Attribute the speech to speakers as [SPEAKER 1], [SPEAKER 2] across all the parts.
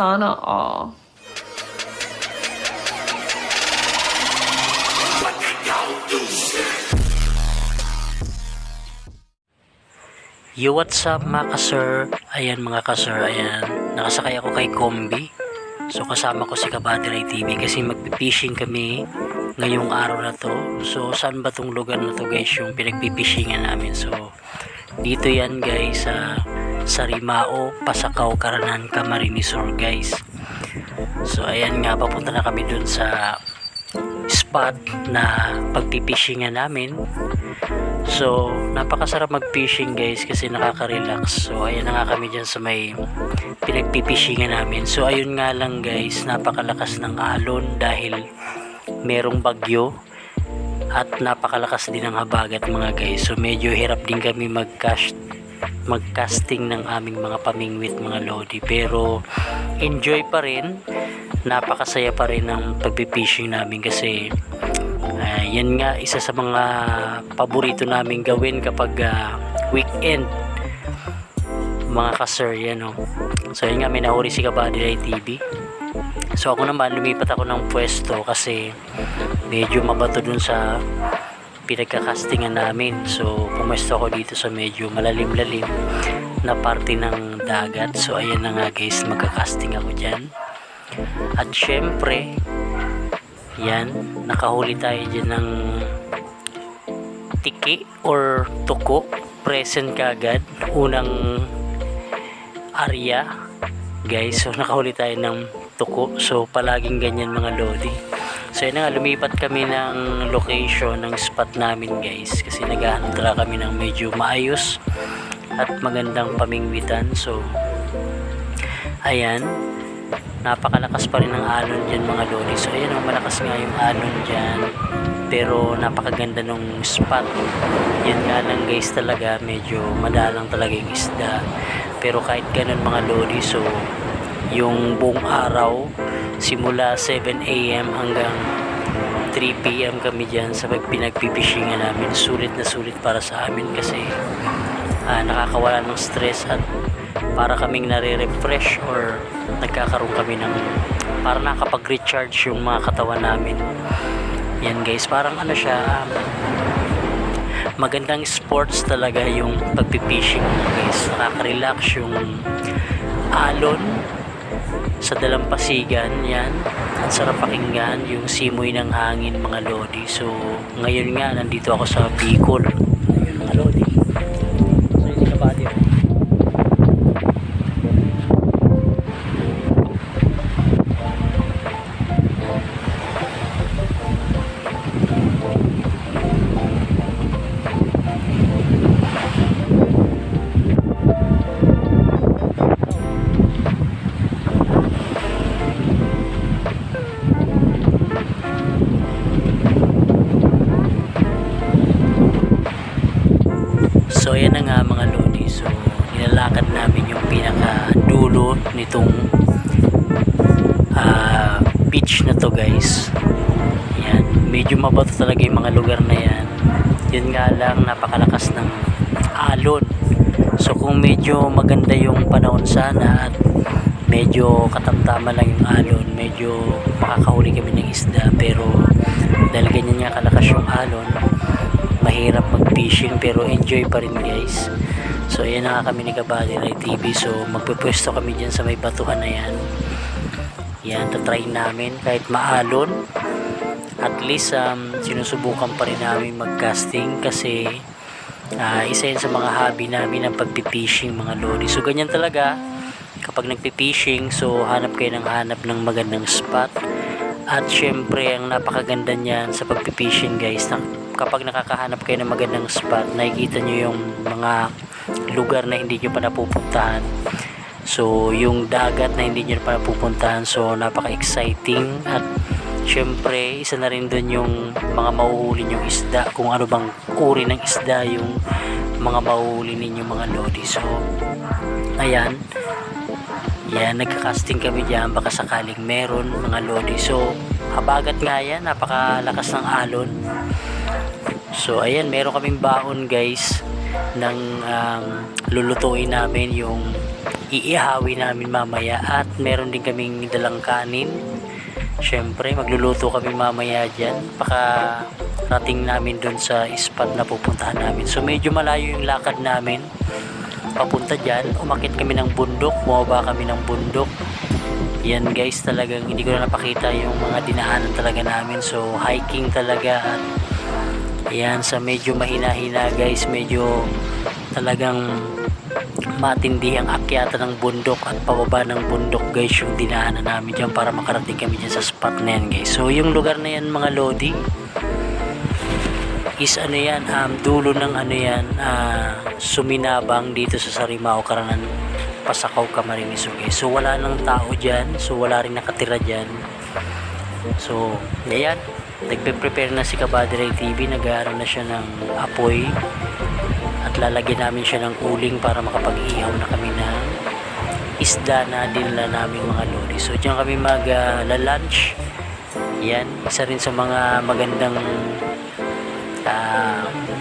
[SPEAKER 1] Sana all.
[SPEAKER 2] Yo, what's up mga ka-sir? Ayan mga ka-sir, ayan. Nakasakay ako kay Kombi. So kasama ko si Kabaderay TV kasi magpipishing kami ngayong araw na to. So saan ba tong lugar na to guys, yung pinagpipishingan namin? So dito yan guys, sa Rimao, Pasakaw, Caranan, Camarines Sur guys. So ayan nga, papunta na kami dun sa spot na pagpipishingan namin. So napakasarap mag-fishing guys kasi nakaka-relax. So ayan na nga kami dyan sa may pinagpipishingan namin. So ayun nga lang guys, napakalakas ng alon dahil merong bagyo at napakalakas din ng habagat mga guys. So medyo hirap din kami magcasting ng aming mga pamingwit mga lodi, pero enjoy pa rin, napakasaya pa rin ang pagpipishing namin kasi yan nga isa sa mga paborito namin gawin kapag weekend mga ka-sir, yan o. So yun nga, may nahuri si Kabaderay TV. So ako naman, lumipat ako ng pwesto kasi medyo mabato dun sa pinagkakastingan namin. So pumwesto ako dito sa medyo malalim-lalim na parte ng dagat. So ayan na nga guys, magkakasting ako dyan. At syempre, yan, nakahuli tayo dyan ng tiki or tuko. Present kagad, unang area guys. So nakahuli tayo ng tuko. So palaging ganyan mga lodi. So yun na nga, lumipat kami ng location ng spot namin guys kasi naghahanap talaga kami ng medyo maayos at magandang pamingwitan. So ayan, napakalakas pa rin ang alon dyan mga lodi. So ayan, malakas nga yung alon dyan, pero napakaganda nung spot. Yan nga lang guys, talaga medyo madalang talaga yung isda, pero kahit ganun mga lodi, so yung buong araw simula 7 AM hanggang 3 PM kami dyan sa pinagpipishingan namin. Sulit na sulit para sa amin kasi nakakawala ng stress at para kaming nare-refresh or nagkakaroon kami ng para nakapag-recharge yung mga katawan namin. Yan guys, parang ano siya, magandang sports talaga yung pagpipishing guys. Nakaka-relax yung alon sa dalampasigan, yan. Ang sarap pakinggan yung simoy ng hangin mga lodi. So ngayon nga, nandito ako sa Bicol. Ayun mga lodi. So yun si Kabaderay. So ayan na nga mga lodi. So nilalakad namin yung pinaka dulo nitong beach na to guys. Yan, medyo mabato talaga yung mga lugar na yan. Yun nga lang, napakalakas ng alon. So kung medyo maganda yung panahon sana at medyo katamtama lang yung alon, medyo makakahuli kami ng isda, pero dahil ganyan nga kalakas yung alon, mahirap mag-fishing, pero enjoy pa rin guys. So ayan na nga kami ni Kabaderay TV. So magpupwesto kami dyan sa may batuhan na yan. Yan, tatry namin kahit maalon. At least sinusubukan pa rin namin mag-casting kasi isa yun sa mga hobby namin ang pagpipishing mga lodi. So ganyan talaga kapag nagpipishing. So hanap kayo ng magandang spot. At syempre ang napakaganda niyan sa pagpipishing guys, kapag nakakahanap kayo ng magandang spot, nakikita nyo yung mga lugar na hindi nyo pa napupuntahan. So yung dagat na hindi nyo pa napupuntahan, so napaka-exciting. At syempre isa na rin dun yung mga mahuhuli nyong isda, kung ano bang uri ng isda yung mga mahuhuli ninyo mga lodi. So ayan, yan, nagka-casting kami dyan, baka sakaling meron mga lodi. So habagat nga yan, napakalakas ng alon. So ayan, meron kaming baon guys ng lulutuin namin yung iihawi namin mamaya. At meron din kaming dalang kanin. Syempre magluluto kami mamaya dyan, rating namin dun sa spot na pupuntahan namin. So medyo malayo yung lakad namin papunta dyan. Umakit kami ng bundok, bumaba kami ng bundok. Yan guys, talagang hindi ko na napakita yung mga dinaanan talaga namin. So hiking talaga. At yan, sa medyo mahina-hina guys, medyo talagang matindi ang akyatan ng bundok at pababa ng bundok guys yung dinaanan namin dyan para makarating kami dyan sa spot na yan guys. So yung lugar na yan mga lodi is ano yan, dulo ng ano yan, Suminabang dito sa Sarimao, Karanan, Pasakaw, Camarines guys. So wala nang tao dyan, so wala rin nakatira dyan. So ayan, nagpe-prepare na si Kabady TV, nag-aaral na siya ng apoy at lalagyan namin siya ng uling para makapag-ihaw na kami ng isda na dinala namin mga lodi. So diyan kami mag-lunch. Yan, isa rin sa mga magandang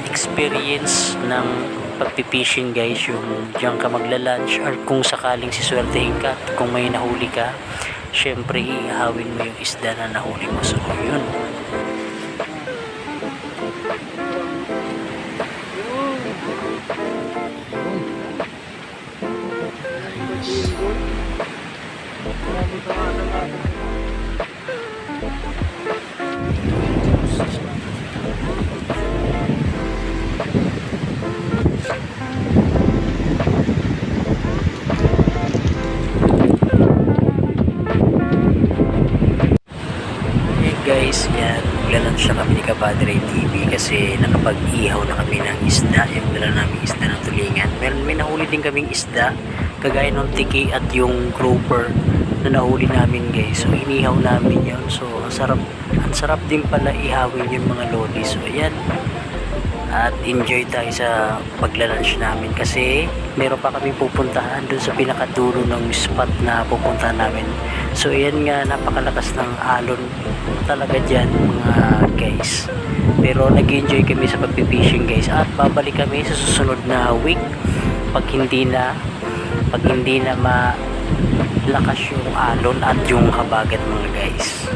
[SPEAKER 2] experience ng pagpipishing guys, yung diyan ka magla-lunch, or kung sakaling siswertehin ka at kung may nahuli ka, syempre ihawin mo yung isda na nahuli mo. So yun. Guys, yan, maglalunch na kami ni Kabady TV kasi nakapag-ihaw na kami ng isda, yung dala namin isda ng tulingan. May nahuli din kaming isda kagaya ng tiki at yung grouper na nahuli namin guys. So inihaw namin yun. So ang sarap din pala ihawin yung mga lodi. So ayan, at enjoy tayo sa paglalunch namin kasi meron pa kami pupuntahan dun sa pinakadulo ng spot na pupuntahan namin. So ayan nga, napakalakas ng alon talaga dyan mga guys, pero nag-enjoy kami sa pagpipishing guys. At babalik kami sa susunod na week pag hindi na malakas yung alon at yung habagat mga guys.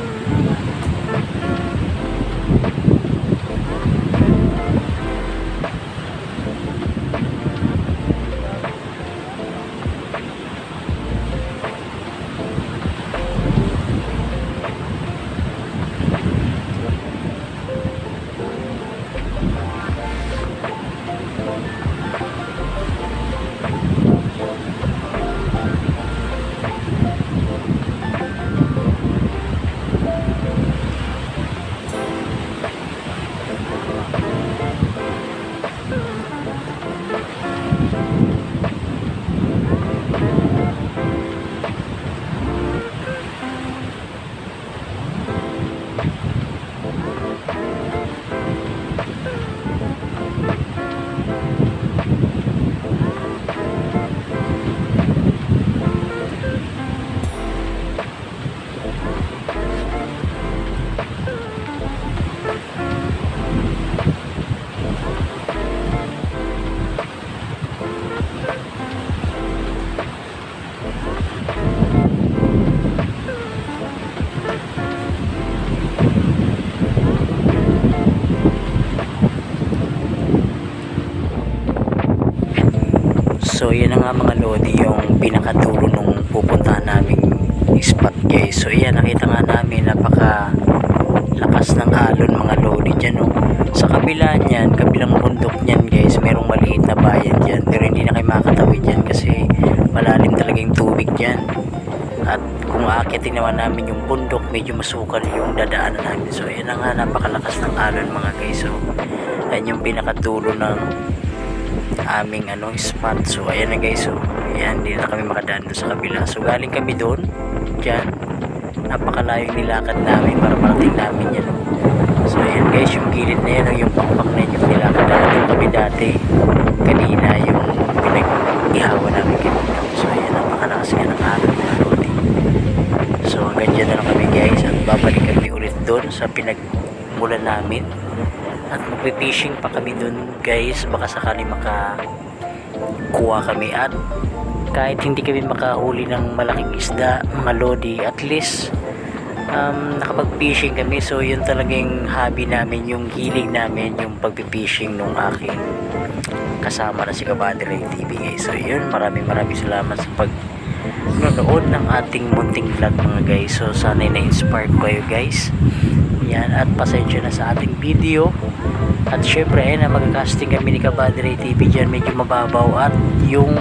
[SPEAKER 2] So yan na nga mga lodi, yung pinakadulo nung pupuntahan naming spot guys. So yan, nakita nga namin napaka lakas ng alon mga lodi dyan, oh. Sa kabila niyan, kabilang bundok niyan guys, merong maliit na bayan dyan, pero hindi na kayo makakatawid dyan kasi malalim talaga yung tubig dyan. At kung aakitin naman namin yung bundok, medyo masukal yung dadaanan namin. So yan na nga, napakalakas ng alon mga guys. So yan yung pinakadulo ng aming spot. So ayan na guys, so ayan, hindi na kami makadaan doon sa kabila. So galing kami doon dyan, napakalayo nilakad namin para marating namin yan. So ayan guys, yung gilid na yan, yung pakpak na yun yung nilakad namin kami dati kanina, yung pinag-ihawa namin kanina. So ayan, napakalakas nga ng araw na lodi. So hanggang dyan na lang kami guys, at babalik kami ulit doon sa pinagmulan namin. At magpipishing pa kami dun guys, baka sakali nakapagkuha kami at kahit hindi kami makahuli ng malaking isda, mga lodi, at least nakapag-fishing kami. So yun talagang hobby namin, yung hilig namin, yung pag-fishing nung aking kasama na si Kabady TV guys. So yun, maraming salamat sa pagnonood ng ating munting vlog mga guys. So sana'y na-inspired ko kayo guys. Yan, at pasensya na sa ating video. At syempre na magka-casting kami ni Kabady TV dyan, medyo mababaw at yung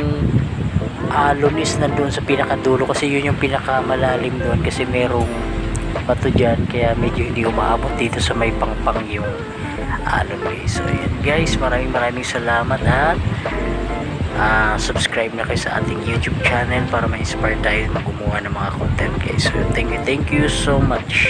[SPEAKER 2] alon is nandun sa pinakadulo kasi yun yung pinakamalalim doon kasi merong bato dyan, kaya medyo hindi umaabot dito sa may pangpang yung alon guys. So yun guys, maraming salamat at subscribe na kayo sa ating YouTube channel para ma-inspire tayo gumawa ng mga content guys. So thank you so much.